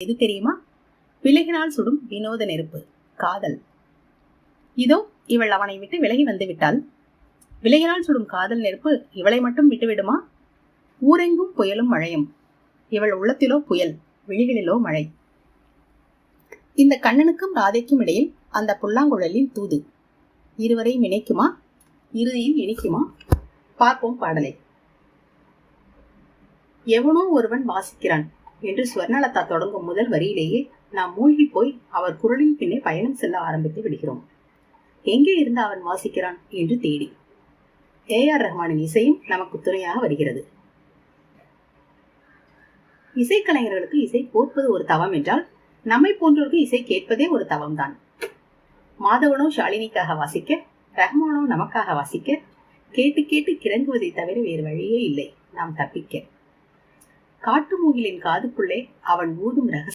எது தெரியுமா? விலகினால் சுடும் வினோத நெருப்பு, காதல். இதோ இவள் அவனை விட்டு விலகி வந்து விட்டாள். விலகினால் சுடும் காதல் நெருப்பு இவளை மட்டும் விட்டுவிடுமா? ஊரெங்கும் புயலும் மழையும், இவள் உள்ளத்திலோ புயல், விழிகளிலோ மழை. இந்த கண்ணனுக்கும் ராதைக்கும் இடையில் அந்த புல்லாங்குழலின் தூது இருவரையும் இணைக்குமா? இறுதியில் இணைக்குமா? பார்ப்போம் பாடலை. எவனோ ஒருவன் வாசிக்கிறான் என்று ஸ்வர்ணலதா தொடங்கும் முதல் வரியிலேயே நாம் மூழ்கி போய் அவர் குரலின் பின்னே பயணம் செல்ல ஆரம்பித்து விடுகிறோம். எங்கே இருந்து அவன் வாசிக்கிறான் என்று தேடி. ஏ.ஆர். ரஹ்மானின் இசையும் நமக்கு துணையாக வருகிறது. இசைக்கலைஞர்களுக்கு இசை போற்பது ஒரு தவம் என்றால், நம்மை போன்றோருக்கு இசை கேட்பதே ஒரு தவம்தான். மாதவனோ ஷாலினிக்காக வாசிக்க, ரஹ்மானோ நமக்காக வாசிக்க, கேட்டு கேட்டு கிறங்குவதை தவிர வேறு வழியே இல்லை நாம் தப்பிக்க. காட்டு மூங்கிலின் காதுக்குள்ளே அவன் ஊதும் ரகசியம்